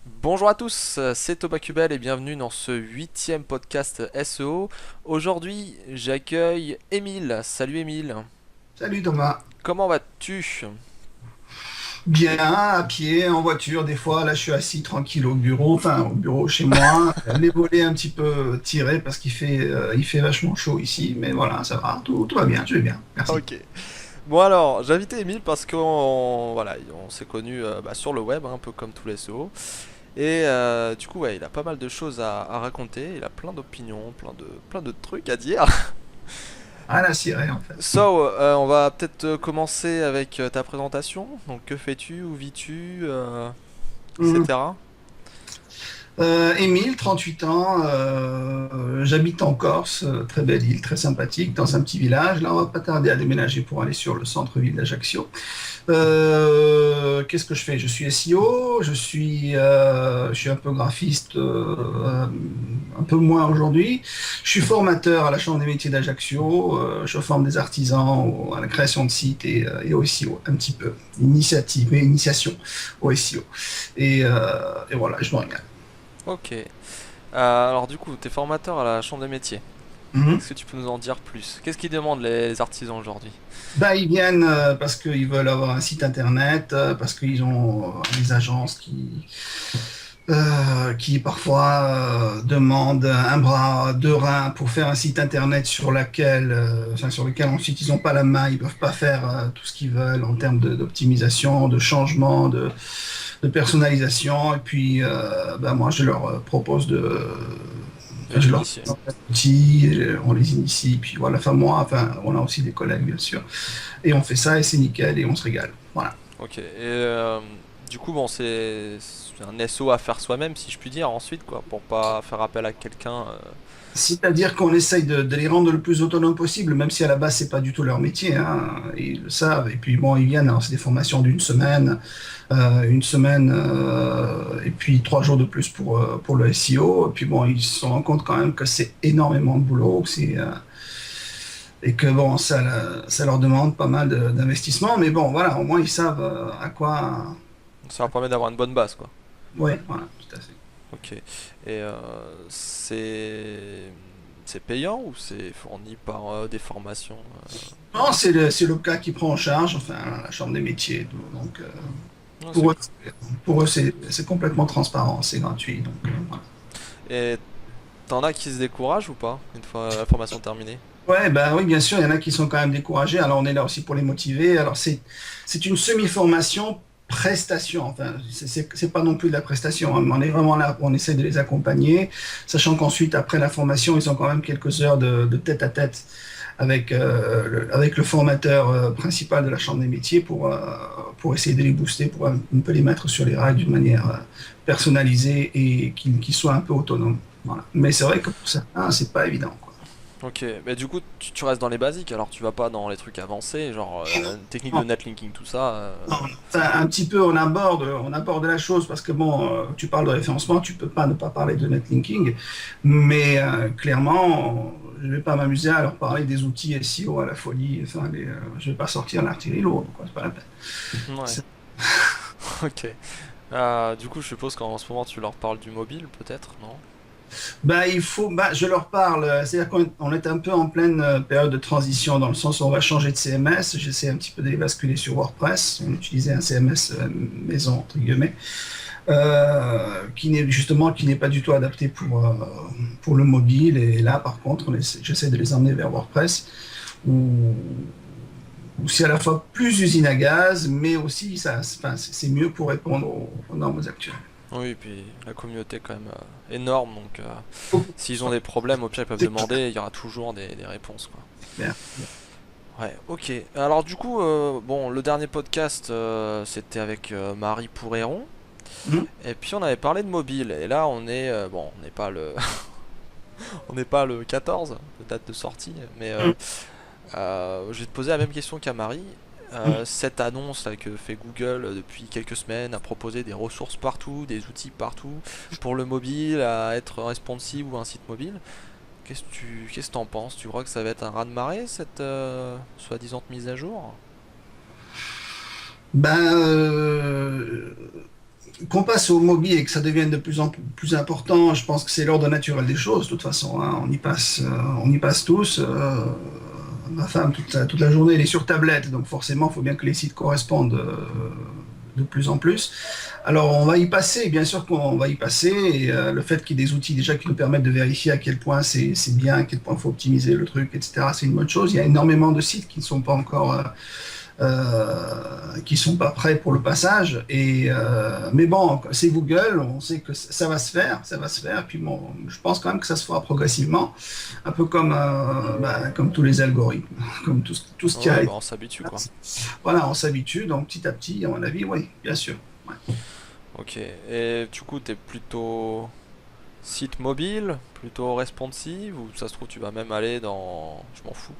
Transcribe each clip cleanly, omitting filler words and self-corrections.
Bonjour à tous, c'est Thomas Cubel et bienvenue dans ce huitième podcast SEO. Aujourd'hui, j'accueille Émile. Salut Émile. Salut Thomas. Comment vas-tu? Bien, à pied, en voiture, des fois. Là, je suis assis tranquille au bureau, enfin au bureau chez moi. Les volets un petit peu tirés parce il fait vachement chaud ici. Mais voilà, ça va, tout va bien, je vais bien. Merci. Ok. Bon alors, j'ai invité Émile parce qu'on voilà, on s'est connus sur le web, hein, un peu comme tous les SEO. Et du coup, ouais, il a pas mal de choses à raconter. Il a plein d'opinions, plein de trucs à dire. À la cirée, en fait. On va peut-être commencer avec ta présentation. Donc, que fais-tu, où vis-tu, Mhm. etc. Émile, 38 ans, j'habite en Corse, très belle île, très sympathique, dans un petit village. Là, on va pas tarder à déménager pour aller sur le centre-ville d'Ajaccio. Qu'est-ce que je fais? Je suis SEO, je suis un peu graphiste, un peu moins aujourd'hui. Je suis formateur à la Chambre des métiers d'Ajaccio. Je forme des artisans à la création de sites et au SEO, un petit peu. Initiation au SEO. Et voilà, je me régale. Ok. Alors du coup, t'es formateur à la Chambre des métiers. Mhm. Est-ce que tu peux nous en dire plus? Qu'est-ce qu'ils demandent les artisans aujourd'hui? Bah, ils viennent parce qu'ils veulent avoir un site internet, parce qu'ils ont des agences qui parfois demandent un bras, deux reins pour faire un site internet sur lequel ensuite ils n'ont pas la main, ils peuvent pas faire tout ce qu'ils veulent en termes d'optimisation, de changement, de personnalisation. Et puis, bah, moi, je leur propose De je les leur initier. présente un outil, on les initie, puis voilà. Enfin, moi, enfin, on a aussi des collègues, bien sûr, et on fait ça et c'est nickel et on se régale. Voilà. Ok. Et du coup, bon, c'est un SO à faire soi-même, si je puis dire, ensuite, quoi, pour pas faire appel à quelqu'un. C'est-à-dire qu'on essaye de les rendre le plus autonomes possible, même si à la base, c'est pas du tout leur métier, hein, ils le savent. Et puis, bon, ils viennent, alors c'est des formations une semaine, et puis 3 jours de plus pour le SEO. Et puis, bon, ils se rendent compte quand même que c'est énormément de boulot, et que, bon, ça leur demande pas mal d'investissement. Mais bon, voilà, au moins, ils savent à quoi. Ça leur permet d'avoir une bonne base, quoi. Ouais, voilà, tout à fait. Ok. Et c'est payant ou c'est fourni par des formations? Non, c'est le cas qui prend en charge, enfin, la Chambre des métiers. Donc, Non, c'est pour eux, cool. c'est complètement transparent, c'est gratuit. Donc, voilà. Et t'en as qui se découragent ou pas, une fois la formation terminée? Ouais, bah oui, bien sûr, il y en a qui sont quand même découragés. Alors, on est là aussi pour les motiver. Alors, c'est une semi-formation prestation. Enfin, c'est pas non plus de la prestation, hein. On est vraiment là, on essaie de les accompagner, sachant qu'ensuite, après la formation, ils ont quand même quelques heures de tête-à-tête avec le formateur principal de la Chambre des métiers pour essayer de les booster, pour un peu les mettre sur les rails d'une manière personnalisée et qu'ils soient un peu autonomes. Voilà. Mais c'est vrai que pour certains, c'est pas évident, quoi. Ok, mais du coup, tu restes dans les basiques, alors tu vas pas dans les trucs avancés, genre technique de netlinking, tout ça. Enfin, un petit peu, on aborde la chose parce que bon, tu parles de référencement, tu peux pas ne pas parler de netlinking, mais clairement, je vais pas m'amuser à leur parler des outils SEO à la folie. Enfin, je vais pas sortir l'artillerie lourde, quoi, c'est pas la peine. Ouais, C'est- ok. Du coup, je suppose qu'en ce moment, tu leur parles du mobile, peut-être, non? Bah, je leur parle, c'est-à-dire qu'on est un peu en pleine période de transition dans le sens où on va changer de CMS. J'essaie un petit peu de les basculer sur WordPress. On utilisait un CMS maison, entre guillemets. Qui n'est pas du tout adapté pour le mobile. Et là, par contre, j'essaie de les emmener vers WordPress, où, où c'est à la fois plus usine à gaz, mais aussi enfin, c'est mieux pour répondre aux normes actuelles. Oui, et puis la communauté est quand même énorme, donc Beaucoup s'ils ont des problèmes, au pire, ils peuvent d'experts. demander, il y aura toujours des réponses, quoi. Bien. Ouais, ok. Alors du coup, bon, le dernier podcast, c'était avec Marie Pouréron, Mhm. et puis on avait parlé de mobile, et là, bon, on n'est pas le, on n'est pas le 14, de date de sortie, mais je vais te poser la même question qu'à Marie. Mhm. Cette annonce là, que fait Google depuis quelques semaines à proposer des ressources partout, des outils partout, pour le mobile, à être responsive ou un site mobile, qu'est-ce que t'en penses? Tu crois que ça va être un raz-de-marée cette soi-disant mise à jour? Ben, qu'on passe au mobile et que ça devienne de plus en plus important, je pense que c'est l'ordre naturel des choses, de toute façon, hein. On y passe tous. Ma femme, toute la journée, elle est sur tablette, donc forcément, il faut bien que les sites correspondent de plus en plus. Alors, on va y passer, bien sûr qu'on va y passer, et le fait qu'il y ait des outils déjà qui nous permettent de vérifier à quel point c'est bien, à quel point il faut optimiser le truc, etc., c'est une bonne chose. Il y a énormément de sites qui ne sont pas encore qui sont pas prêts pour le passage. Mais bon, c'est Google, on sait que ça va se faire, ça va se faire. Puis bon, je pense quand même que ça se fera progressivement, un peu comme, comme tous les algorithmes, comme tout ce qui Ouais, a bah été. on s'habitue quoi. Voilà, on s'habitue, donc petit à petit, à mon avis, oui, bien sûr. Ouais. Ok. Et du coup, t'es plutôt site mobile, plutôt responsive, ou ça se trouve tu vas même aller dans... Je m'en fous.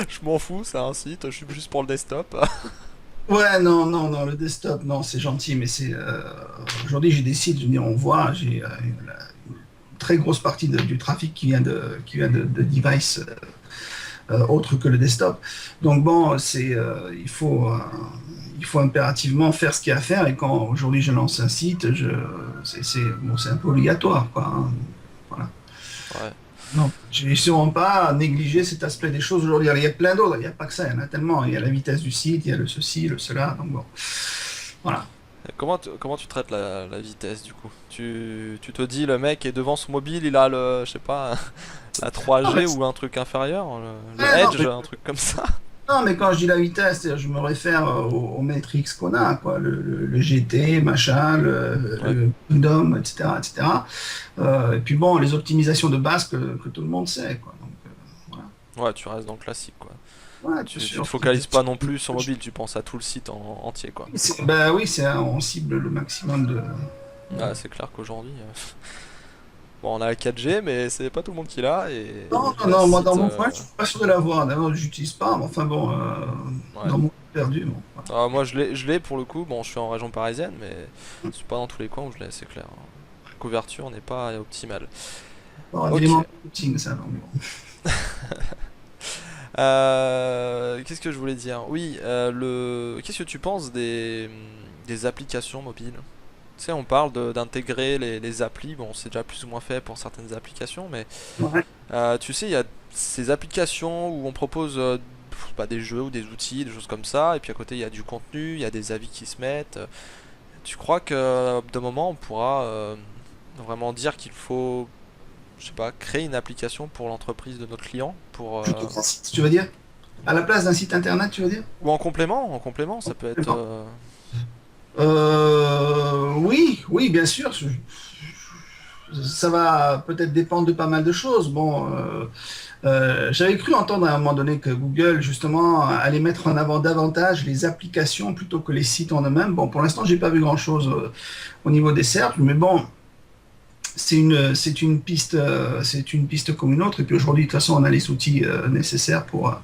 Je m'en fous, c'est un site, je suis juste pour le desktop. Ouais, non, non, non, le desktop, non, c'est gentil, mais c'est aujourd'hui j'ai des sites, je veux dire, on voit, j'ai une très grosse partie du trafic qui vient de devices autres que le desktop. Donc bon, il faut impérativement faire ce qu'il y a à faire. Et quand aujourd'hui je lance un site, bon, c'est un peu obligatoire, quoi, hein. Voilà. Ouais. Non, je vais sûrement pas négliger cet aspect des choses aujourd'hui. Il y a plein d'autres, il n'y a pas que ça, il y en a tellement. Il y a la vitesse du site, il y a le ceci, le cela. Donc bon, voilà. Et comment tu traites la vitesse du coup? Tu te dis le mec est devant son mobile, il a le, je sais pas, la Non, mais, 3G ou un truc inférieur, le ouais, non, Edge, un truc comme ça. non, mais quand je dis la vitesse, c'est-à-dire, je me réfère aux métriques qu'on a, quoi, le GT, machin, Ouais. le Kingdom, etc., etc. Et puis bon, les optimisations de base que tout le monde sait, quoi. Donc, voilà. Ouais, tu restes dans le classique quoi. Ouais, bien Tu te sûr. focalises pas non plus sur mobile, tu penses à tout le site entier quoi. Ben oui, on cible le maximum Ah, c'est clair qu'aujourd'hui, bon, on a la 4G, mais c'est pas tout le monde qui l'a Non, et non, les non, moi dans sites, mon coin, je suis pas sûr de l'avoir. D'abord, je n'utilise pas, mais enfin bon, ouais. dans mon coin perdu, bon, voilà. Ah, moi je l'ai pour le coup. Bon, je suis en région parisienne, mais c'est pas dans tous les coins où je l'ai, c'est clair. La couverture n'est pas optimale. Bon, un élément Ok. marketing, ça, donc bon. Qu'est-ce que je voulais dire? Oui, qu'est-ce que tu penses des applications mobiles? Tu sais, on parle d'intégrer les applis. Bon, c'est déjà plus ou moins fait pour certaines applications, mais Ouais. tu sais, il y a ces applications où on propose bah, des jeux ou des outils, des choses comme ça, et puis à côté il y a du contenu, il y a des avis qui se mettent. Tu crois que d'un moment on pourra vraiment dire qu'il faut, je sais pas, créer une application pour l'entreprise de notre client, pour Plutôt qu'un site, tu veux dire? À la place d'un site internet, tu veux dire? ou en complément, ça peut être Oui, oui, bien sûr. Ça va peut-être dépendre de pas mal de choses. Bon, j'avais cru entendre à un moment donné que Google, justement, allait mettre en avant davantage les applications plutôt que les sites en eux-mêmes. Bon, pour l'instant, j'ai pas vu grand-chose au niveau des cercles, mais bon, c'est une piste comme une autre. Et puis aujourd'hui, de toute façon, on a les outils nécessaires pour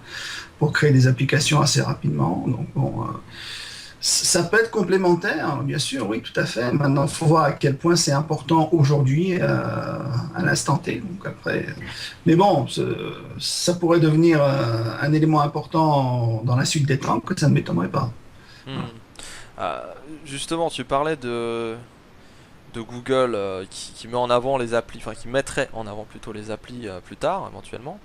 créer des applications assez rapidement. Donc bon, ça peut être complémentaire, bien sûr, oui, tout à fait. Maintenant, il faut voir à quel point c'est important aujourd'hui, à l'instant T. Donc après, mais bon, ça pourrait devenir un élément important dans la suite des temps, que ça ne m'étonnerait pas. Voilà. hmm. Euh, justement, tu parlais de Google qui met en avant les applis, enfin qui mettrait en avant plutôt les applis plus tard, éventuellement.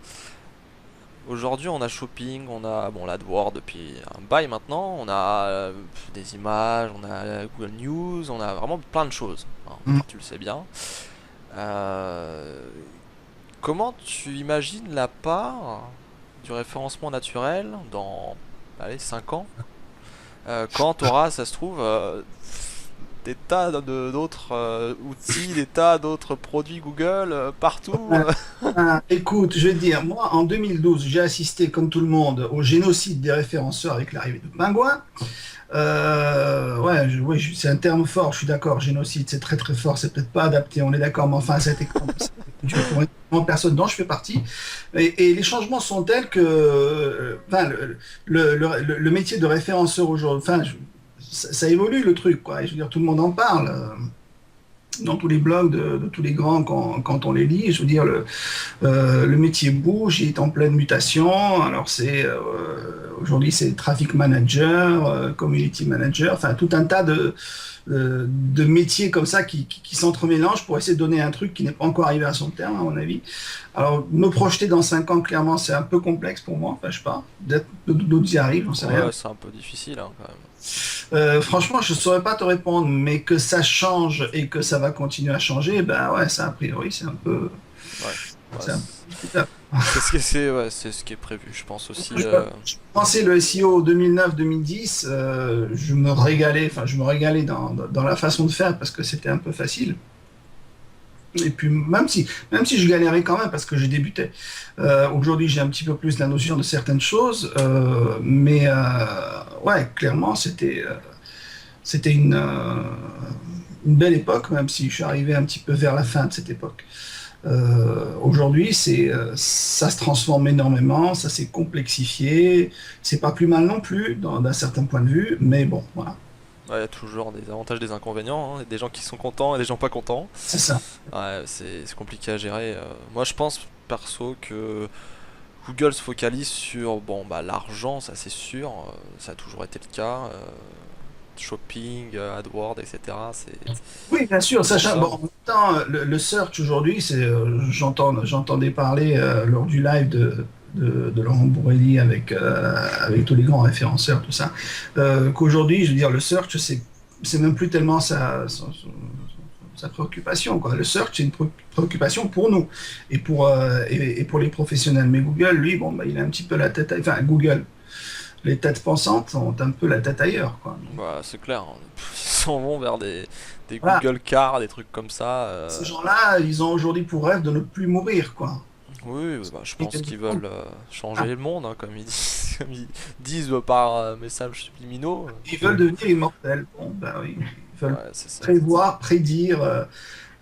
Aujourd'hui, on a Shopping, on a bon l'AdWords depuis un bail maintenant, on a des images, on a Google News, on a vraiment plein de choses, hein, Mm. tu le sais bien. Euh, Comment tu imagines la part du référencement naturel dans allez, 5 ans quand tu auras, ça se trouve, des tas d'autres outils, des tas d'autres produits Google partout. Écoute, je vais te dire, moi, en 2012, j'ai assisté, comme tout le monde, au génocide des référenceurs avec l'arrivée de Pingouin. Ouais, ouais, c'est un terme fort, je suis d'accord. Génocide, c'est très très fort, c'est peut-être pas adapté, on est d'accord, mais enfin, c'était pour une personne dont je fais partie. Et les changements sont tels que enfin, le métier de référenceur aujourd'hui, enfin, ça évolue le truc, quoi. Et je veux dire, tout le monde en parle. dans tous les blogs de tous les grands quand on les lit. Je veux dire, le métier bouge, il est en pleine mutation. Alors aujourd'hui c'est traffic manager, community manager, enfin tout un tas de métiers comme ça qui s'entremélangent pour essayer de donner un truc qui n'est pas encore arrivé à son terme, à mon avis. Alors, me projeter dans 5 ans, clairement, c'est un peu complexe pour moi. Enfin, je sais pas. Peut-être d'autres y arrivent, j'en sais rien. Ouais, c'est un peu difficile hein, quand même. Franchement, je saurais pas te répondre, mais que ça change et que ça va continuer à changer, ben ouais, ça, a priori, c'est un peu. Ouais, ouais, C'est un peu... ouais, c'est ce qui est prévu, je pense aussi. Je pensais le SEO 2009-2010, je me régalais dans la façon de faire parce que c'était un peu facile. Et puis même si je galérais quand même parce que je débutais. Aujourd'hui, j'ai un petit peu plus la notion de certaines choses, mais ouais, clairement, c'était une belle époque, même si je suis arrivé un petit peu vers la fin de cette époque. Aujourd'hui, ça se transforme énormément, ça s'est complexifié. C'est pas plus mal non plus, d'un certain point de vue, mais bon, voilà, Ouais, il y a toujours des avantages, des inconvénients, hein, des gens qui sont contents et des gens pas contents. c'est ça. Ouais, c'est compliqué à gérer. Moi, je pense perso que Google se focalise sur bon bah l'argent, ça c'est sûr, ça a toujours été le cas. Shopping, AdWords, etc. Oui, bien sûr, C'est pour sachant, ça. bon, en même temps, le search aujourd'hui, j'entendais parler lors du live de Laurent Bourrelli avec tous les grands référenceurs, tout ça, qu'aujourd'hui, je veux dire, le search, c'est même plus tellement sa préoccupation, quoi. Le search, c'est une préoccupation pour nous et pour les professionnels. Mais Google, lui, bon, bah, il a un petit peu la tête, enfin, Google, les têtes pensantes ont un peu la tête ailleurs, quoi. Donc, Bah, c'est clair, hein. Ils s'en vont vers des voilà. Google Cars, des trucs comme ça. Ces gens-là, ils ont aujourd'hui pour rêve de ne plus mourir, quoi. Oui, bah, je Et pense qu'ils veulent changer le monde, hein, comme ils disent, comme ils disent par messages subliminaux. ils veulent devenir immortels. Bon, ben oui, ils veulent Ouais, c'est ça. prévoir, prédire.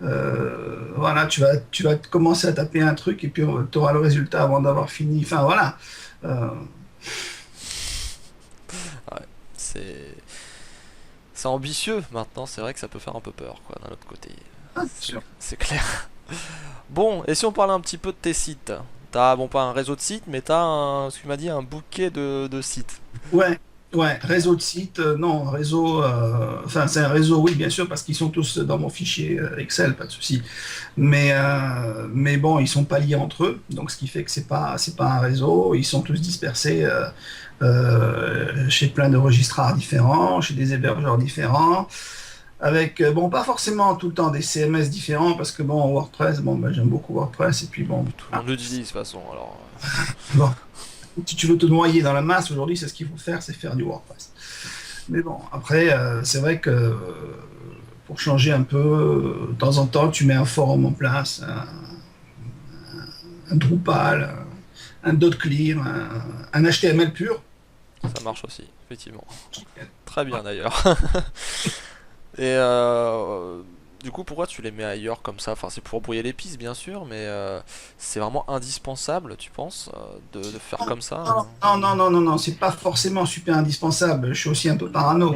Voilà, tu vas commencer à taper un truc et puis tu auras le résultat avant d'avoir fini. Enfin, voilà. Euh, Ouais, c'est c'est ambitieux maintenant, c'est vrai que ça peut faire un peu peur, quoi, d'un autre côté. ah, C'est sûr. c'est clair. Bon, et si on parlait un petit peu de tes sites? T'as, bon, pas un réseau de sites, mais t'as ce que tu m'as dit, un bouquet de sites. Ouais, ouais, réseau de sites, non, réseau, enfin, c'est un réseau, oui, bien sûr, parce qu'ils sont tous dans mon fichier Excel, pas de souci. Mais bon, ils sont pas liés entre eux, donc ce qui fait que c'est pas un réseau. Ils sont tous dispersés chez plein de registrars différents, chez des hébergeurs différents, avec bon, pas forcément tout le temps des CMS différents, parce que bon, WordPress, bon, bah, j'aime beaucoup WordPress, et puis bon, Tout le ah, monde l'utilise de toute façon, alors. bon, si tu veux te noyer dans la masse aujourd'hui, c'est ce qu'il faut faire, c'est faire du WordPress. Mais bon, après, c'est vrai que pour changer un peu, de temps en temps, tu mets un forum en place, un Drupal, un .clear, un HTML pur. Ça marche aussi, effectivement. Très bien d'ailleurs. Et du coup, pourquoi tu les mets ailleurs comme ça? Enfin, c'est pour brouiller les pistes, bien sûr, mais c'est vraiment indispensable, tu penses, de faire comme ça, Non, hein? non, non, non, non, non, c'est pas forcément super indispensable. Je suis aussi un peu parano.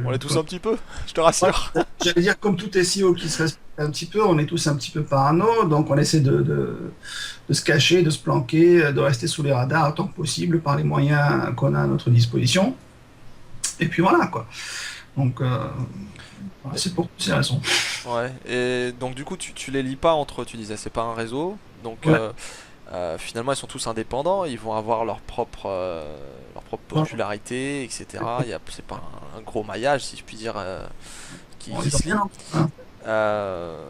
On est tous Comme- un petit peu, je te ouais, rassure. j'allais dire, comme tout SEO qui se respecte un petit peu, on est tous un petit peu parano, donc on essaie de se cacher, de se planquer, de rester sous les radars autant que possible par les moyens qu'on a à notre disposition. Et puis voilà, quoi. Donc, voilà, Et- c'est pour toutes ces raisons. ouais, et donc du coup, tu les lis pas entre eux, tu disais, c'est pas un réseau, donc Ouais. finalement, ils sont tous indépendants, ils vont avoir leur propre popularité, etc. C'est pas un gros maillage, si je puis dire, Bon, qui ils ont se lie. rien, hein. Euh,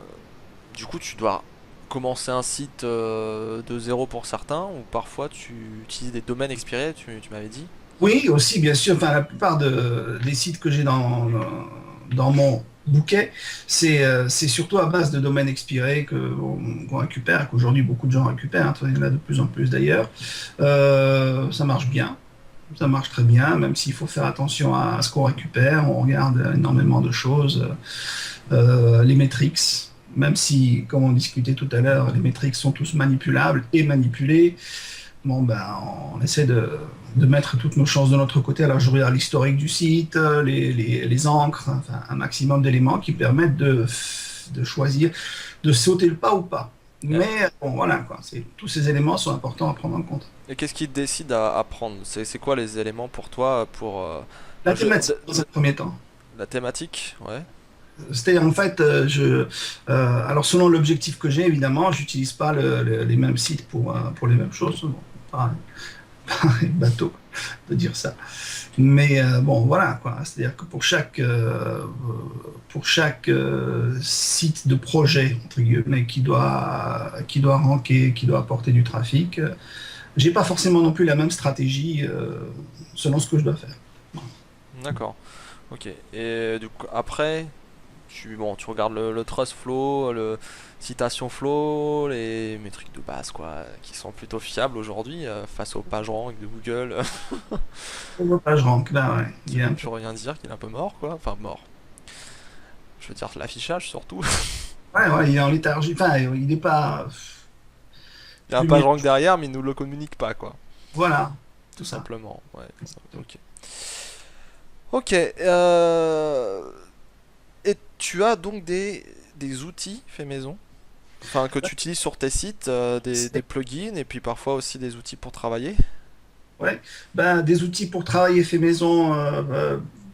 du coup, tu dois commencer un site de zéro pour certains, ou parfois tu utilises des domaines expirés, tu m'avais dit. Oui, aussi, bien sûr. Enfin, la plupart des sites que j'ai dans mon bouquet, c'est surtout à base de domaines expirés qu'on récupère, qu'aujourd'hui beaucoup de gens récupèrent, hein. Il y en a de plus en plus d'ailleurs. Ça marche bien. Ça marche très bien, même s'il faut faire attention à ce qu'on récupère. On regarde énormément de choses. Les métriques, même si, comme on discutait tout à l'heure, les métriques sont tous manipulables et manipulés. bon, ben, on essaie de mettre toutes nos chances de notre côté. Alors, je regarde l'historique du site, les encres, enfin, un maximum d'éléments qui permettent de choisir, de sauter le pas ou pas. Et, Mais bon, voilà, quoi. Tous ces éléments sont importants à prendre en compte. et qu'est-ce qui te décide à prendre? C'est quoi les éléments pour toi pour La je- thématique, dans un premier temps. la thématique? Ouais. C'est-à-dire, en fait, alors selon l'objectif que j'ai, évidemment, j'utilise pas les mêmes sites pour les mêmes choses. Bon, pareil, pareil, bateau de dire ça. Mais bon, voilà, quoi. C'est-à-dire que pour chaque site de projet, entre guillemets, qui doit ranker, qui doit apporter du trafic, j'ai pas forcément non plus la même stratégie selon ce que je dois faire. D'accord. Ok. Et du coup, après, bon, tu regardes le trust flow, le citation flow, les métriques de base, quoi, qui sont plutôt fiables aujourd'hui face aux pages rank de Google. Le page rank, là, ouais. Ça veut plus rien dire qu'il est un peu mort, quoi. Enfin, mort. Je veux dire l'affichage surtout. Ouais, ouais, il est en léthargie. Enfin, il n'est pas Il y a un page lumineux. rank derrière, mais il nous le communique pas, quoi. Voilà, Tout tout ça. simplement. Ouais. Ok. Ok. Et tu as donc des outils faits maison, enfin que tu utilises sur tes sites, des plugins et puis parfois aussi des outils pour travailler. Ouais. Ben, des outils pour travailler fait maison,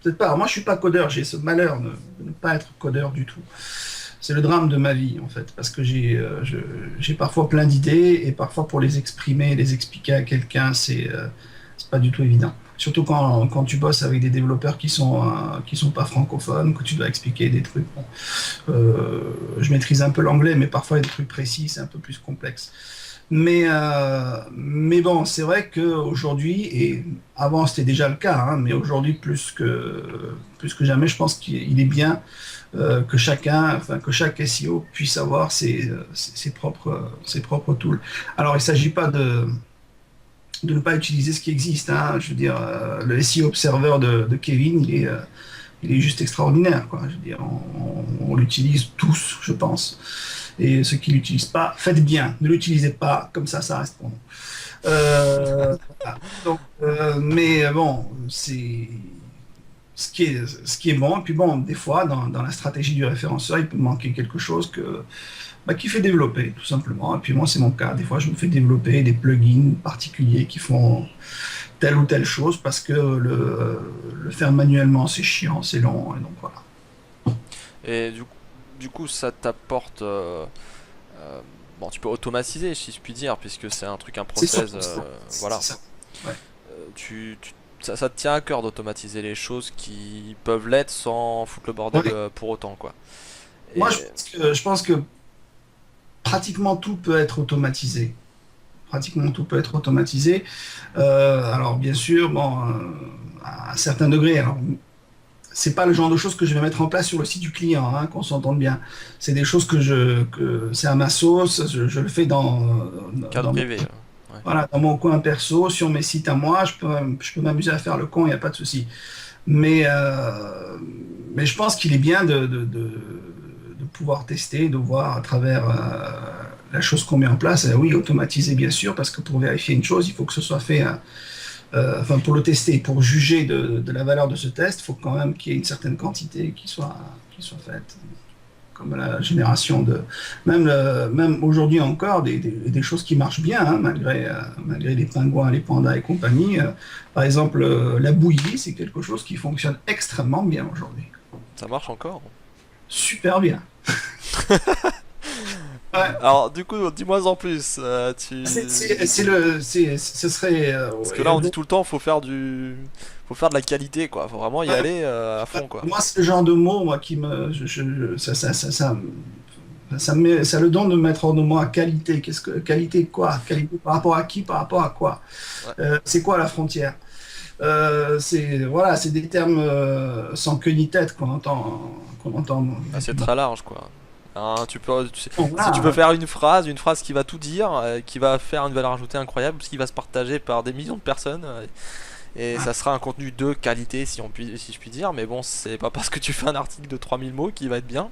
peut-être pas. Alors, moi, je suis pas codeur. J'ai ce malheur de ne pas être codeur du tout. C'est le drame de ma vie, en fait, parce que j'ai parfois plein d'idées et parfois pour les exprimer, les expliquer à quelqu'un, c'est pas du tout évident. Surtout quand tu bosses avec des développeurs qui sont pas francophones, que tu dois expliquer des trucs. Bon. Je maîtrise un peu l'anglais, mais parfois il y a des trucs précis, c'est un peu plus complexe. Mais bon, c'est vrai qu'aujourd'hui, et avant c'était déjà le cas, hein, mais aujourd'hui plus que jamais, je pense qu'il est bien que enfin, que chaque SEO puisse avoir ses propres tools. Alors, il ne s'agit pas de ne pas utiliser ce qui existe, hein. Je veux dire, le SEO Observer de Kevin, il est juste extraordinaire, quoi. Je veux dire, on l'utilise tous, je pense. Et ceux qui ne l'utilisent pas, faites bien. Ne l'utilisez pas, comme ça reste pour nous. Voilà. Donc, mais bon, c'est ce qui est bon. Et puis bon, des fois, dans la stratégie du référenceur, il peut manquer quelque chose qui fait développer, tout simplement. Et puis moi, c'est mon cas. Des fois, je me fais développer des plugins particuliers qui font telle ou telle chose parce que le faire manuellement, c'est chiant, c'est long. Et donc voilà. Et du coup ça t'apporte. Euh, bon, tu peux automatiser si je puis dire, puisque c'est un truc, un C'est process. surtout ça. C'est Voilà. ça. Ouais. Ça te tient à cœur d'automatiser les choses qui peuvent l'être sans foutre le bordel Ouais. pour autant, quoi. Moi, Et je pense que pratiquement tout peut être automatisé. Pratiquement tout peut être automatisé. Alors, bien sûr, bon, à un certain degré. Alors, c'est pas le genre de choses que je vais mettre en place sur le site du client, hein, qu'on s'entende bien. C'est des choses que c'est à ma sauce. Je le fais cadre dans mon, privé. Ouais. voilà, dans mon coin perso, sur mes sites à moi. Je peux m'amuser à faire le con, il n'y a pas de souci. Mais je pense qu'il est bien de pouvoir tester, de voir à travers la chose qu'on met en place. Oui, automatiser bien sûr, parce que pour vérifier une chose, il faut que ce soit fait, enfin pour le tester, pour juger de la valeur de ce test, il faut quand même qu'il y ait une certaine quantité qui soit faite. Comme la génération même aujourd'hui encore, des choses qui marchent bien, hein, malgré les pingouins, les pandas et compagnie. Par exemple, la bouillie, c'est quelque chose qui fonctionne extrêmement bien aujourd'hui. Ça marche encore. Super bien. Ouais. Alors, du coup, dis-moi en plus. Ce serait. Parce que là, on dit tout le temps, faut faire de la qualité, quoi. Faut vraiment y Ouais. aller à fond, quoi. Moi, c'est le genre de mot, moi, qui me. Ça a le don de me mettre hors de moi qualité. Qualité de quoi? Qualité par rapport à qui? Par rapport à quoi? Ouais. C'est quoi la frontière? Voilà, c'est des termes sans queue ni tête qu'on entend. Ah, c'est très large, quoi. Hein, Bon, si tu voilà, peux faire une phrase qui va tout dire, qui va faire une valeur ajoutée incroyable, qui va se partager par des millions de personnes, et ça sera un contenu de qualité, si je puis dire. Mais bon, c'est pas parce que tu fais un article de 3000 mots qui va être bien.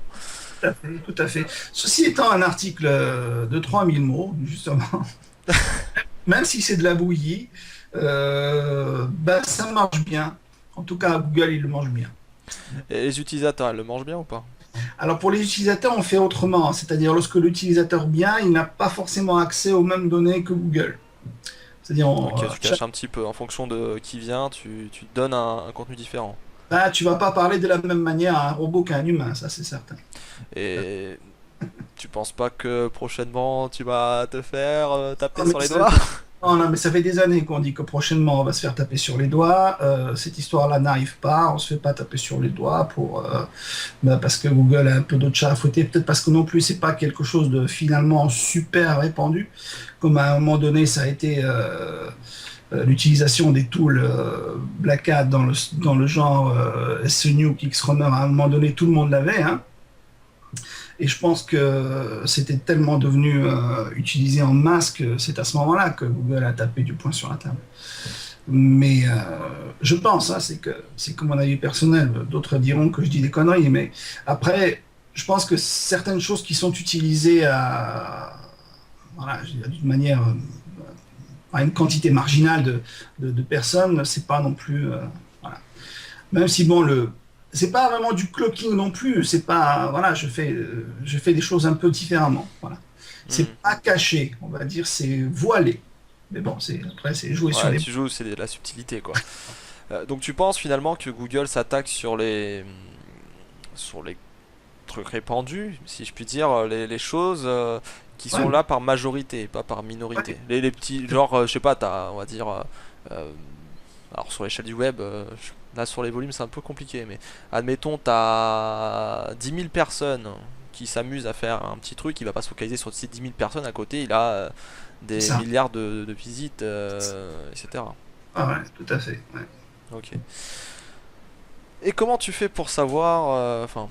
tout à fait, tout à fait. Ceci étant un article de 3000 mots, justement. même si c'est de la bouillie, ben, ça marche bien. En tout cas, Google, il le mange bien. Et les utilisateurs, ils le mangent bien ou pas? Alors pour les utilisateurs, on fait autrement, c'est-à-dire lorsque l'utilisateur bien, il n'a pas forcément accès aux mêmes données que Google. C'est-à-dire, Ok, tu caches un petit peu. En fonction de qui vient, tu donnes un contenu différent. bah, tu vas pas parler de la même manière à un robot qu'à un humain, ça c'est certain. Et tu penses pas que prochainement tu vas te faire taper Non, mais sur les ça, doigts? non, non, mais ça fait des années qu'on dit que prochainement on va se faire taper sur les doigts. Cette histoire-là n'arrive pas, on se fait pas taper sur les doigts bah, parce que Google a un peu d'autres chats à fouetter. Peut-être parce que non plus c'est pas quelque chose de finalement super répandu, comme à un moment donné ça a été l'utilisation des tools Black Hat dans le genre SNUK, Xrunner. À un moment donné tout le monde l'avait, hein. Et je pense que c'était tellement devenu utilisé en masse que c'est à ce moment-là que Google a tapé du poing sur la table. Mais je pense, hein, c'est que mon avis personnel. D'autres diront que je dis des conneries, mais après, je pense que certaines choses qui sont utilisées voilà, je veux dire, d'une manière, à une quantité marginale de personnes, c'est pas non plus, voilà. Même si bon, c'est pas vraiment du cloaking non plus. C'est pas, voilà, je fais des choses un peu différemment. Voilà. Hmm. C'est pas caché, on va dire, c'est voilé. Mais bon, après, c'est jouer sur Ouais, les. tu joues, c'est de la subtilité quoi. Donc tu penses finalement que Google s'attaque sur les trucs répandus, si je puis dire, les choses qui Ouais, sont là par majorité, pas par minorité. ouais, Les petits, genre, je sais pas, t'as, on va dire, euh, alors sur l'échelle du web, là sur les volumes c'est un peu compliqué, mais admettons, t'as 10 000 personnes qui s'amusent à faire un petit truc, il va pas se focaliser sur ces 10 000 personnes, à côté il a c'est des ça. milliards de visites, etc. Ah ouais, tout à fait. Ouais. Ok. Et comment tu fais pour savoir, enfin,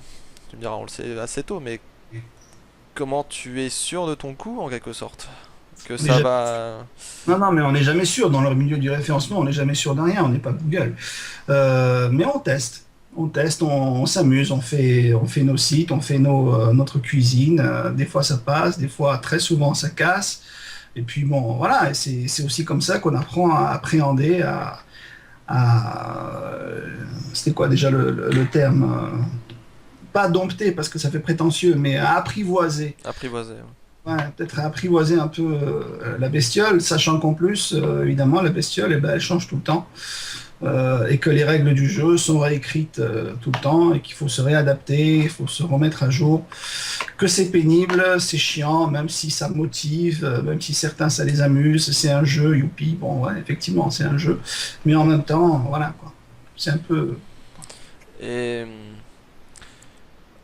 tu me diras, on le sait assez tôt, mais comment tu es sûr de ton coup en quelque sorte? Que On est ça ja- va. Non, non, mais on n'est jamais sûr. Dans le milieu du référencement, on n'est jamais sûr de rien. On n'est pas Google. Mais on teste. On teste, on s'amuse, on fait nos sites, on fait notre cuisine. Des fois, ça passe, des fois, très souvent, ça casse. Et puis, bon, voilà, et c'est aussi comme ça qu'on apprend à appréhender, c'était quoi déjà le terme? Pas dompter, parce que ça fait prétentieux, mais à apprivoiser. Apprivoisé, ouais. Ouais, peut-être à apprivoiser un peu la bestiole, sachant qu'en plus, évidemment, la bestiole, eh ben, elle change tout le temps. Et que les règles du jeu sont réécrites tout le temps et qu'il faut se réadapter, il faut se remettre à jour, que c'est pénible, c'est chiant, même si ça motive, même si certains ça les amuse, c'est un jeu, youpi, bon, ouais, effectivement, c'est un jeu, mais en même temps, voilà, quoi. C'est un peu. Et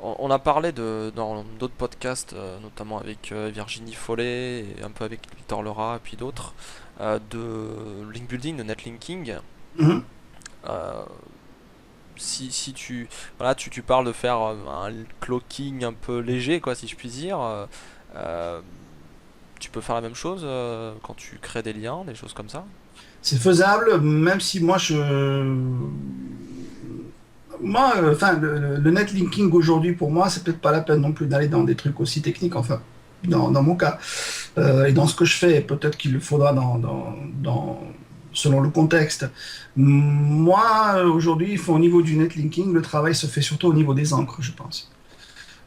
on a parlé dans d'autres podcasts, notamment avec Virginie Follet, et un peu avec Victor Lerat, et puis d'autres, de link building, de netlinking. Mhm. Euh, si voilà, tu parles de faire un cloaking un peu léger, quoi, si je puis dire, euh, tu peux faire la même chose quand tu crées des liens, des choses comme ça. C'est faisable, même si moi, enfin, le netlinking aujourd'hui, pour moi, c'est peut-être pas la peine non plus d'aller dans des trucs aussi techniques, enfin, dans mon cas. Et dans ce que je fais, peut-être qu'il le faudra selon le contexte. Moi, aujourd'hui, au niveau du netlinking, le travail se fait surtout au niveau des encres, je pense.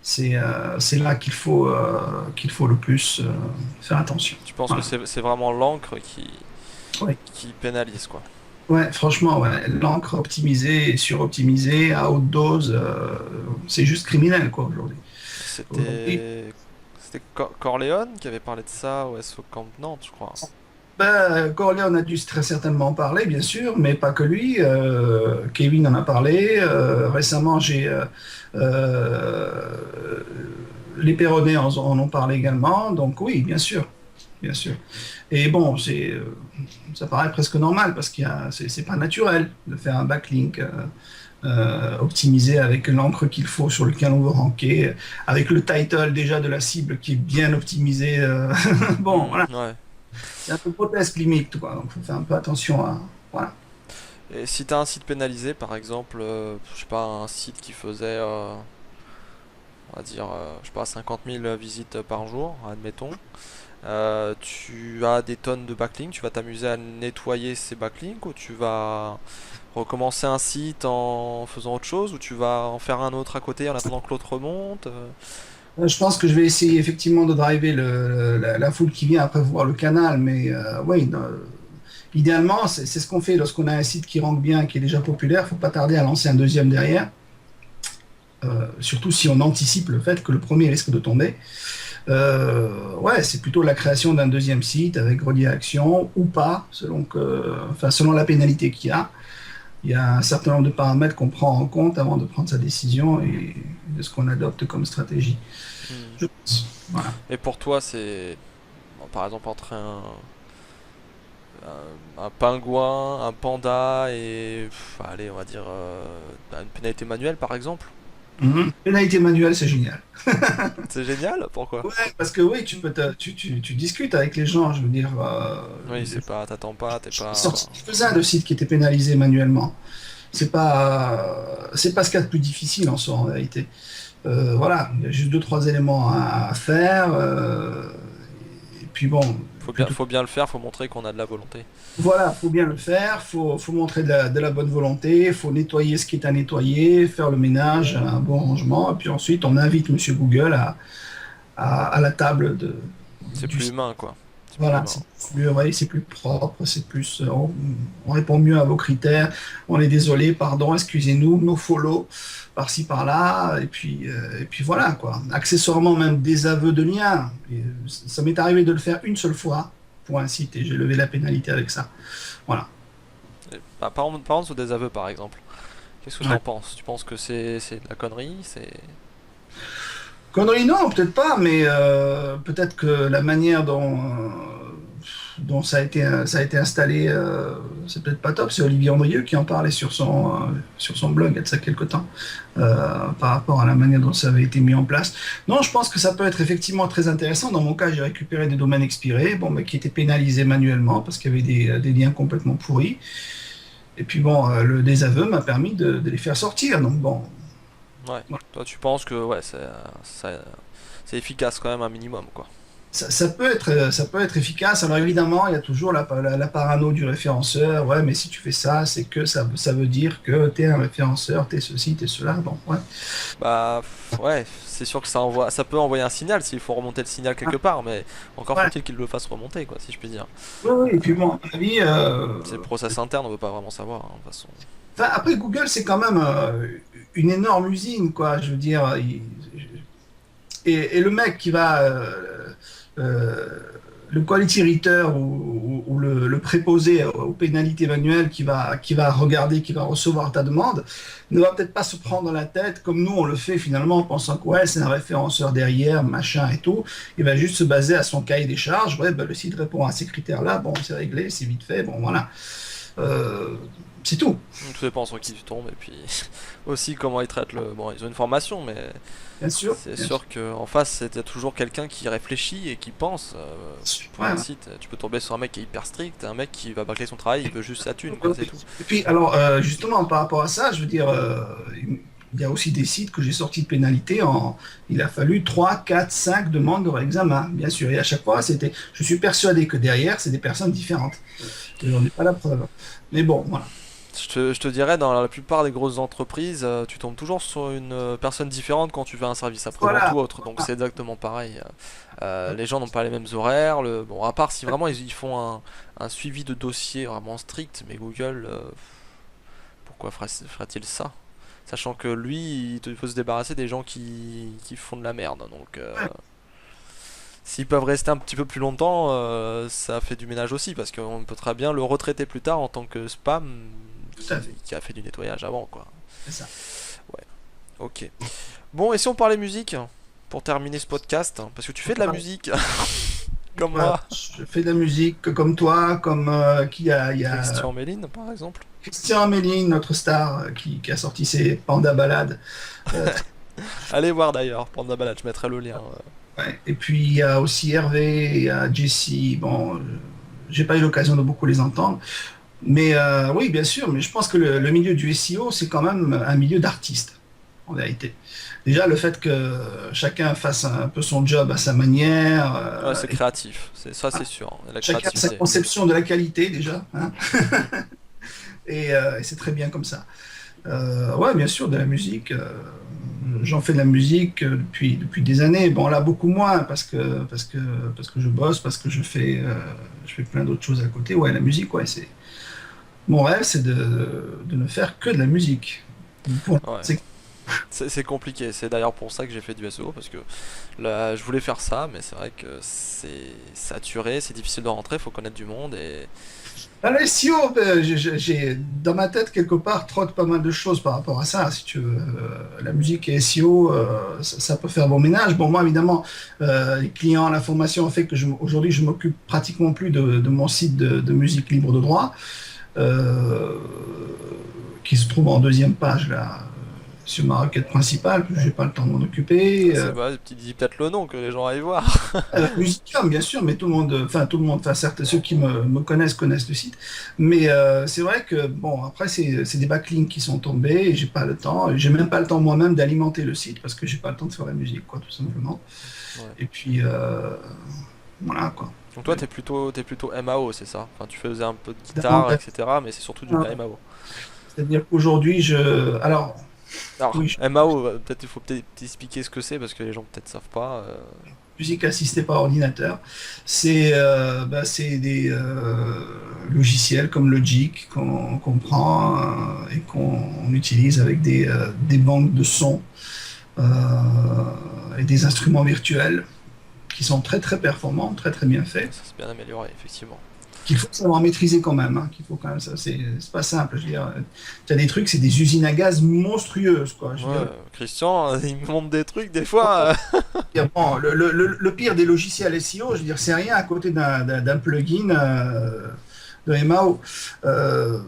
C'est là qu'il faut le plus faire attention. Tu penses que Voilà. c'est vraiment l'encre Ouais. qui pénalise, quoi. Ouais, franchement, ouais. L'encre optimisée et suroptimisée à haute dose, c'est juste criminel, quoi, aujourd'hui. Aujourd'hui, C'était Corleone qui avait parlé de ça au SO Camp Nantes, je crois. ben, Corleone a dû très certainement en parler, bien sûr, mais pas que lui. Kevin en a parlé. Récemment, euh, les Perronnets en ont parlé également. Donc oui, bien sûr, bien sûr. Et bon, ça paraît presque normal parce c'est pas naturel de faire un backlink optimisé avec l'encre qu'il faut sur lequel on veut ranker, avec le title déjà de la cible qui est bien optimisé. Bon, voilà. Ouais. C'est un peu grotesque limite, quoi. Donc, faut faire un peu attention à. Voilà. Et si t'as un site pénalisé, par exemple, je sais pas, un site qui faisait, on va dire, je sais pas, 50 000 visites par jour, admettons, Tu as des tonnes de backlinks, tu vas t'amuser à nettoyer ces backlinks ou tu vas recommencer un site en faisant autre chose ou tu vas en faire un autre à côté en attendant que l'autre remonte. Je pense que je vais essayer effectivement de driver la foule qui vient après voir le canal, mais oui, idéalement, c'est ce qu'on fait lorsqu'on a un site qui rank bien, qui est déjà populaire. Faut pas tarder à lancer un deuxième derrière, surtout si on anticipe le fait que le premier risque de tomber. Ouais, c'est plutôt la création d'un deuxième site avec redirection ou pas, selon la pénalité qu'il y a. Il y a un certain nombre de paramètres qu'on prend en compte avant de prendre sa décision et de ce qu'on adopte comme stratégie. Hmm. Je pense. Voilà. Et pour toi, c'est bon, par exemple entre un pingouin, un panda et allez, on va dire une pénalité manuelle par exemple. Pénalité manuelle, c'est génial. C'est génial, pourquoi? Ouais, parce que oui, tu discutes avec les gens, je veux dire. Oui, c'est pas, t'attends pas, t'es J'ai pas. sorti quelques-uns de sites qui étaient pénalisés manuellement. C'est pas ce qu'il y a de plus difficile en soi, en vérité. Voilà, il y a juste deux, trois éléments à faire. Et puis bon, Faut bien le faire, faut montrer qu'on a de la volonté. voilà, faut bien le faire, faut montrer de la bonne volonté, faut nettoyer ce qui est à nettoyer, faire le ménage, un bon rangement, et puis ensuite on invite Monsieur Google à la table C'est du plus humain, quoi. C'est plus voilà, humain. c'est plus, ouais, c'est plus propre, c'est plus, on répond mieux à vos critères. On est désolé, pardon, excusez-nous, nos follow par-ci par-là, et puis voilà quoi. Accessoirement même des aveux de liens. Et, ça m'est arrivé de le faire une seule fois pour un site et j'ai levé la pénalité avec ça. Voilà. Bah, par contre, sur des aveux, par exemple. Qu'est-ce que Ouais. t'en penses? Tu penses que c'est de la connerie? C'est. Connerie, non, peut-être pas, mais peut-être que la manière dont ça a été installé, c'est peut-être pas top. C'est Olivier Andrieux qui en parlait sur son blog il y a de ça quelques temps, par rapport à la manière dont ça avait été mis en place. Non, je pense que ça peut être effectivement très intéressant. Dans mon cas, j'ai récupéré des domaines expirés, bon, mais qui étaient pénalisés manuellement parce qu'il y avait des liens complètement pourris. Et puis bon, le désaveu m'a permis de les faire sortir. Donc bon, Ouais. Toi, tu penses que ouais, c'est efficace quand même un minimum, quoi. ça peut être efficace. Alors évidemment, il y a toujours la parano du référenceur. Ouais, mais si tu fais ça, c'est que ça veut dire que tu es un référenceur, tu es ceci, tu es cela. Bon, ouais. Bah ouais, c'est sûr que ça peut envoyer un signal s'il faut remonter le signal quelque part, mais encore Ouais. faut-il qu'il le fasse remonter, quoi, si je puis dire. Oui, oui. Et puis bon, à mon avis, C'est le process interne, on veut pas vraiment savoir, hein, de toute façon. enfin, après Google, c'est quand même une énorme usine, quoi. Je veux dire, et le mec qui va, euh, le quality writer ou le préposé aux pénalités manuelles qui va regarder, qui va recevoir ta demande, ne va peut-être pas se prendre la tête comme nous on le fait finalement en pensant que ouais, c'est un référenceur derrière, machin et tout. Il va juste se baser à son cahier des charges. Ouais, ben, le site répond à ces critères-là, bon, c'est réglé, c'est vite fait, bon, voilà. Euh, c'est tout. Tout dépend sur qui tu tombes, et puis aussi comment ils traitent le. Bon, ils ont une formation, mais Bien sûr. c'est Bien sûr. sûr qu'en face, c'est toujours quelqu'un qui réfléchit et qui pense. Pour un Ouais. site, tu peux tomber sur un mec qui est hyper strict, un mec qui va bâcler son travail, il veut juste sa thune, quoi, c'est tout. Et puis, alors, justement, par rapport à ça, je veux dire, il y a aussi des sites que j'ai sortis de pénalité il a fallu 3 4 5 demandes de réexamen, bien sûr. Et à chaque fois, je suis persuadé que derrière, c'est des personnes différentes. Et j'en ai pas la preuve. Mais bon, voilà. Je te dirais, dans la plupart des grosses entreprises, tu tombes toujours sur une personne différente quand tu fais un service après-vente Voilà. ou autre, donc c'est exactement pareil. Les gens n'ont pas les mêmes horaires, bon, à part si vraiment ils font un suivi de dossier vraiment strict, mais Google, pourquoi ferait-il ça? Sachant que lui, il faut se débarrasser des gens qui font de la merde, donc s'ils peuvent rester un petit peu plus longtemps, ça fait du ménage aussi, parce qu'on peut très bien le retraiter plus tard en tant que spam Tout à fait. qui a fait du nettoyage avant, quoi. C'est ça. Ouais, ok. Bon, et si on parlait musique, pour terminer ce podcast, parce que tu fais de la musique, comme Voilà. moi, Je fais de la musique comme toi, comme il y a Christian Méline, par exemple. Christian Améline, notre star, qui a sorti ses Panda Ballades. Euh, Allez voir d'ailleurs, prendre la balade, je mettrai le lien. Ouais. Et puis il y a aussi Hervé, il y a Jessie. Bon, j'ai pas eu l'occasion de beaucoup les entendre, mais oui, bien sûr. Mais je pense que le milieu du SEO, c'est quand même un milieu d'artistes. en vérité. Déjà, le fait que chacun fasse un peu son job à sa manière, Ouais, c'est créatif, c'est sûr, la chacun a sa créativité. conception de la qualité déjà, hein, et c'est très bien comme ça. Ouais, bien sûr, de la musique. J'en fais de la musique depuis des années. Bon, là, beaucoup moins parce que je bosse, parce que je fais plein d'autres choses à côté. Ouais, la musique, ouais, c'est mon rêve, c'est de ne faire que de la musique. Pour- Ouais. c'est- C'est compliqué, c'est d'ailleurs pour ça que j'ai fait du SEO, parce que là, je voulais faire ça, mais c'est vrai que c'est saturé, c'est difficile de rentrer, faut connaître du monde, et Ah, le SEO, j'ai dans ma tête quelque part trotte pas mal de choses par rapport à ça. Si tu veux, la musique et SEO, ça peut faire bon ménage. Bon, moi, évidemment, les clients, la formation a fait que aujourd'hui, je m'occupe pratiquement plus de mon site de musique libre de droit. euh, qui se trouve en deuxième page là, sur ma requête principale, j'ai pas le temps de m'en occuper. c'est bah, tu dis peut-être le nom que les gens aillent voir. Musicom, bien sûr, mais tout le monde, enfin certes ceux qui me connaissent le site, mais c'est vrai que bon après c'est des backlinks qui sont tombés et j'ai pas le temps, j'ai même pas le temps moi-même d'alimenter le site parce que j'ai pas le temps de faire la musique quoi tout simplement. Ouais. Et puis voilà quoi. Donc toi, t'es plutôt MAO, c'est ça? Enfin, tu faisais un peu de guitare, Davantage, etc., mais c'est surtout du MAO. c'est-à-dire qu'aujourd'hui alors Alors, oui, MAO, peut-être il faut peut-être expliquer ce que c'est, parce que les gens peut-être savent pas. musique assistée par ordinateur. C'est des logiciels comme Logic qu'on prend et qu'on utilise avec des banques de sons euh, et des instruments virtuels qui sont très très performants, très très bien faits, Ça s'est bien amélioré, effectivement. qu'il faut savoir maîtriser quand même, hein, qu'il faut quand même ça, c'est pas simple, je veux dire, tu as des trucs, c'est des usines à gaz monstrueuses, quoi, je veux Ouais, dire, Christian, il me montre des trucs des fois. bon, le pire des logiciels SEO, je veux dire, c'est rien à côté d'un plugin de MAO.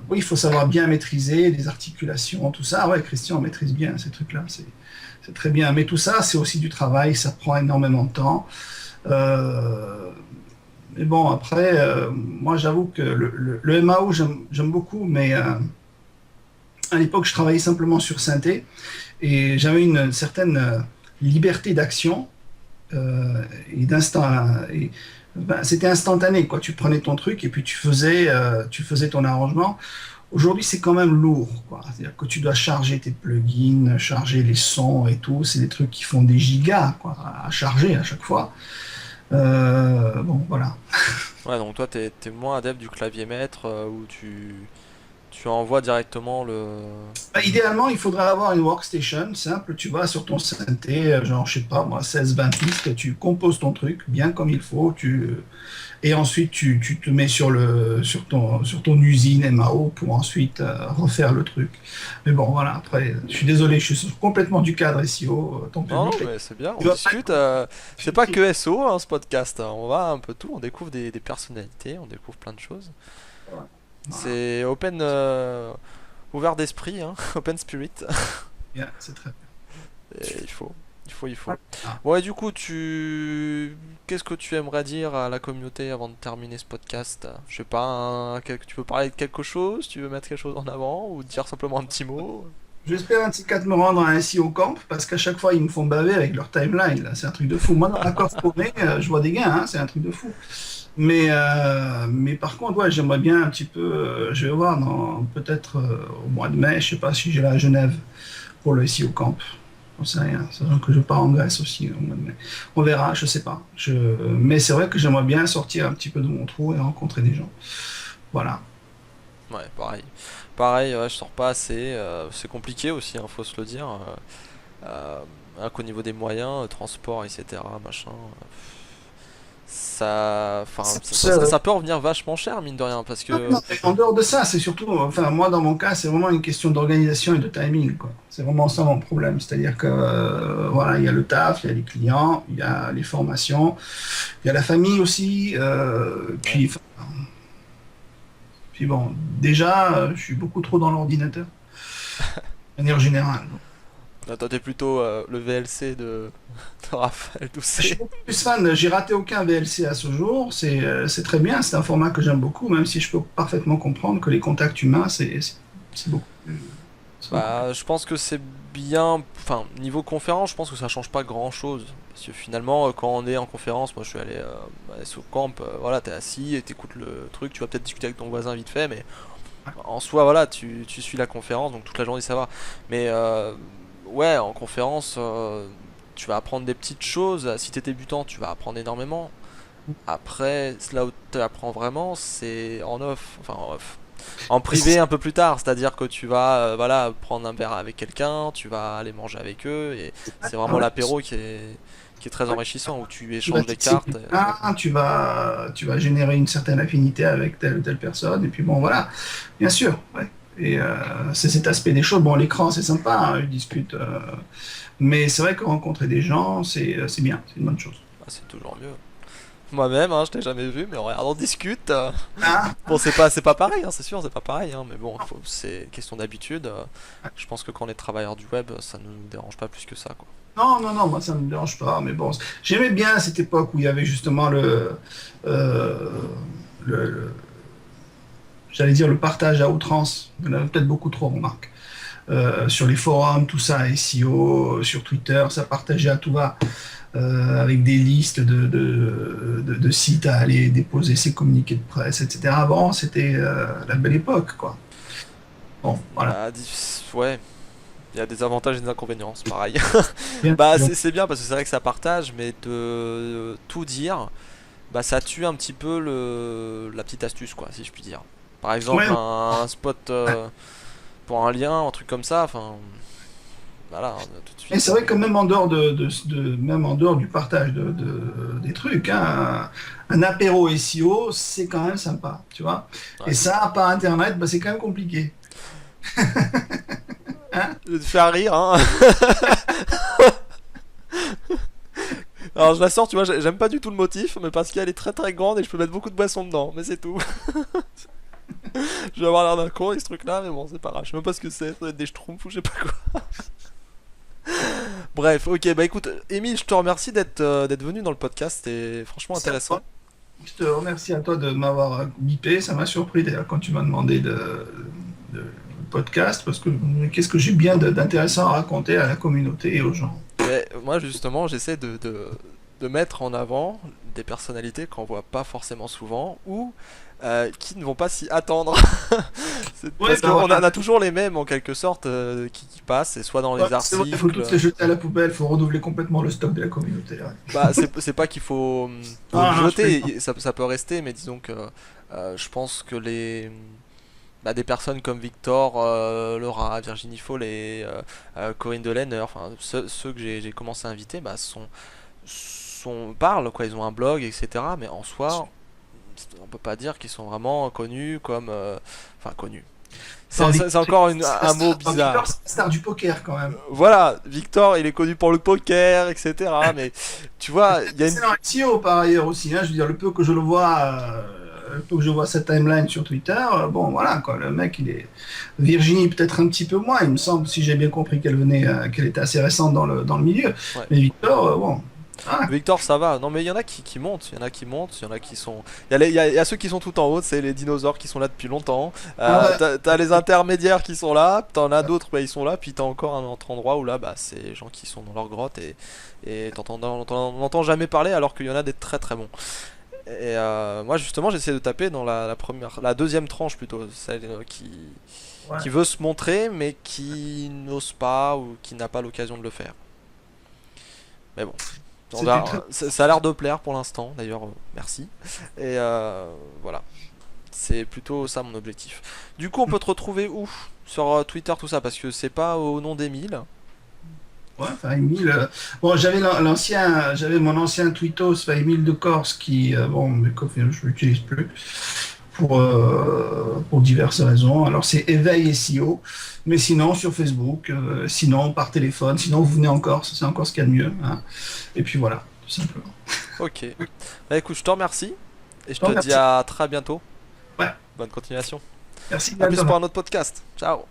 Oui, il faut savoir bien maîtriser les articulations, tout ça. Ouais, Christian maîtrise bien ces trucs-là, c'est très bien. Mais tout ça, c'est aussi du travail, ça prend énormément de temps. Euh, mais bon, après, moi, j'avoue que le MAO, j'aime beaucoup, mais à l'époque, je travaillais simplement sur synthé et j'avais une certaine liberté d'action euh, et ben, c'était instantané, quoi. Tu prenais ton truc et puis tu faisais ton arrangement. Aujourd'hui, c'est quand même lourd, quoi. C'est-à-dire que tu dois charger tes plugins, charger les sons et tout. C'est des trucs qui font des gigas, quoi, à charger à chaque fois. Bon, voilà. Ouais, donc toi, t'es moins adepte du clavier maître, où tu envoies directement le. Bah, idéalement, il faudrait avoir une workstation simple. Tu vas sur ton synthé, genre, je sais pas, moi, 16-20 pistes, tu composes ton truc bien comme il faut. Et ensuite, tu te mets sur ton usine MAO pour ensuite refaire le truc. Mais bon, voilà, après, je suis désolé, je suis complètement du cadre SEO, ton Non, non, public. mais c'est bien, Tu on vas pas discute. C'est pas que SEO, hein, ce podcast, hein. On va un peu tout, on découvre des personnalités, on découvre plein de choses. voilà, C'est ouvert d'esprit, hein, open spirit. bien, c'est très Et il faut. bien. Bon, et du coup, qu'est-ce que tu aimerais dire à la communauté avant de terminer ce podcast? Je sais pas, tu veux parler de quelque chose? Tu veux mettre quelque chose en avant? Ou dire simplement un petit mot? J'espère un de ces quatre me rendre à un SEO camp parce qu'à chaque fois ils me font baver avec leur timeline là, c'est un truc de fou. Moi dans la course paumée, je vois des gains, hein, c'est un truc de fou. Mais par contre, ouais, j'aimerais bien un petit peu, je vais voir peut-être au mois de mai, je sais pas si j'ai à Genève pour le SEO camp. J'en sais rien, sachant que je pars en Grèce aussi au mois de mai. On verra, je sais pas. Mais c'est vrai que j'aimerais bien sortir un petit peu de mon trou et rencontrer des gens. Voilà. Ouais, pareil. Pareil, ouais, je sors pas assez. C'est compliqué aussi, hein, faut se le dire. Hein, qu'au niveau des moyens, transport, etc., machin. Enfin, ça peut revenir vachement cher, mine de rien, parce Non, que. non, mais en dehors de ça, c'est surtout, enfin, moi, dans mon cas, c'est vraiment une question d'organisation et de timing, quoi. C'est vraiment ça mon problème. C'est-à-dire que, voilà, il y a le taf, il y a les clients, il y a les formations, il y a la famille aussi, Ouais. puis bon, déjà, je suis beaucoup trop dans l'ordinateur, de manière générale. Là, toi, t'es plutôt le VLC de Raphaël Je suis Doucet. beaucoup plus fan, j'ai raté aucun VLC à ce jour, c'est très bien, c'est un format que j'aime beaucoup, même si je peux parfaitement comprendre que les contacts humains, c'est beaucoup plus Bah, je pense que c'est bien. Enfin, niveau conférence, je pense que ça change pas grand chose. Parce que finalement, quand on est en conférence, moi je suis allé à SOCamp, voilà, t'es assis et t'écoutes le truc, tu vas peut-être discuter avec ton voisin vite fait, mais en soi, voilà, tu suis la conférence, donc toute la journée ça va. Mais ouais, en conférence, tu vas apprendre des petites choses. Si t'es débutant, tu vas apprendre énormément. Après, là où tu apprends vraiment, c'est en off, enfin en off. En privé un peu plus tard, c'est-à-dire que tu vas voilà, prendre un verre avec quelqu'un, tu vas aller manger avec eux, et c'est vraiment l'apéro qui est très enrichissant, où tu Tu vas échanges des tisser cartes. des liens, tu vas générer une certaine affinité avec telle ou telle personne, et puis bon, voilà, bien sûr, ouais. Et c'est cet aspect des choses. Bon, l'écran, c'est sympa, hein, ils discutent, mais c'est vrai que rencontrer des gens, c'est bien, c'est une bonne chose. Ah, c'est toujours mieux. Moi-même, hein, je t'ai jamais vu, mais on discute. Ah, Bon, c'est pas pareil, hein, c'est sûr, c'est pas pareil, hein, mais bon, c'est question d'habitude. Je pense que quand on est travailleur du web, ça nous dérange pas plus que ça, quoi. non, non, non, moi ça ne me dérange pas, mais bon, j'aimais bien cette époque où il y avait justement euh, le- j'allais dire le partage à outrance, il y en avait peut-être beaucoup trop, remarque. Sur les forums, tout ça, SEO, sur Twitter, ça partageait à tout va, avec des listes de sites à aller déposer ses communiqués de presse, etc. Bon, c'était la belle époque, quoi. Bon, voilà. Ouais, il y a des avantages et des inconvénients, c'est pareil. Bien Bah, sûr. c'est bien parce que c'est vrai que ça partage, mais de tout dire, bah, ça tue un petit peu la petite astuce, quoi, si je puis dire. Par exemple, Ouais, un spot pour un lien, un truc comme ça, enfin, voilà, hein, tout de et suite. c'est vrai que même en dehors même en dehors du partage des trucs, hein, un apéro SEO, c'est quand même sympa, tu vois. Et Ouais. ça, par Internet, bah, c'est quand même compliqué. Hein. Je vais te faire rire, hein. Alors je la sors, tu vois, j'aime pas du tout le motif, mais parce qu'elle est très très grande et je peux mettre beaucoup de boissons dedans, mais c'est tout. Je vais avoir l'air d'un con avec ce truc là, mais bon, c'est pas grave, je sais même pas ce que c'est, ça doit être des schtroumpfs ou je sais pas quoi. Bref, ok, bah écoute, Émile, je te remercie d'être venu dans le podcast, c'était franchement C'est à intéressant. toi. Je te remercie à toi de m'avoir bipé. Ça m'a surpris d'ailleurs quand tu m'as demandé de podcast, parce que qu'est-ce que j'ai bien d'intéressant à raconter à la communauté et aux gens. Mais moi justement, j'essaie de mettre en avant des personnalités qu'on voit pas forcément souvent ou qui ne vont pas s'y attendre. Ouais, Parce ben qu'on a, voilà. on a toujours les mêmes en quelque sorte qui passent, et soit dans Ouais, les c'est vrai, il faut toutes articles. les jeter à la poubelle, il faut renouveler complètement le stock de la communauté. Ouais. Bah, c'est pas qu'il faut le Ah non, je plaisante. jeter, ça peut rester, mais disons que je pense que des personnes comme Victor, Laura, Virginie Follet, Corinne Delainer, enfin ceux que j'ai commencé à inviter, bah, parlent quoi, ils ont un blog, etc. Mais en soi, on peut pas dire qu'ils sont vraiment connus comme, enfin connus. Attends, C'est encore c'est la un mot Victor, bizarre. c'est la star du poker quand même. Voilà, Victor, il est connu pour le poker, etc. Mais tu vois, il y a une. C'est un SEO par ailleurs aussi. Hein, je veux dire, le peu que je le vois, le peu que je vois sa timeline sur Twitter, bon voilà quoi, le mec il est. Virginie peut-être un petit peu moins, il me semble, si j'ai bien compris qu'elle venait, qu'elle était assez récente dans le milieu. Ouais. Mais Victor, bon. Ah, Victor, ça va. Non, mais il y en a qui montent. Il y en a qui montent. Il y en a qui sont. Il y a ceux qui sont tout en haut, c'est les dinosaures qui sont là depuis longtemps. ah ouais. T'as les intermédiaires qui sont là. T'en as d'autres, bah, ils sont là. Puis t'as encore un autre endroit où là, bah, c'est les gens qui sont dans leur grotte et t'en entends jamais parler alors qu'il y en a des très très bons. Et moi, justement, j'essaie de taper dans la deuxième tranche plutôt, celle Ouais. qui veut se montrer mais qui n'ose pas ou qui n'a pas l'occasion de le faire. Mais bon. C'était très. Ça a l'air de plaire pour l'instant, d'ailleurs, merci. Et voilà, c'est plutôt ça mon objectif. Du coup, on peut te retrouver où? Sur Twitter, tout ça, parce que c'est pas au nom d'Emile. Ouais, enfin, Émile, bon, j'avais mon ancien Twittos, enfin, Émile de Corse, qui, bon, mais je l'utilise plus pour diverses raisons. Alors, c'est Éveil SEO, mais sinon, sur Facebook, sinon, par téléphone, sinon, vous venez en Corse, c'est encore ce qu'il y a de mieux. Hein. Et puis voilà, tout simplement. Ok. Bah écoute, je te remercie, et je Donc, te dis merci. à très bientôt. Ouais, Bonne continuation. merci, A plus Thomas. pour un autre podcast. Ciao.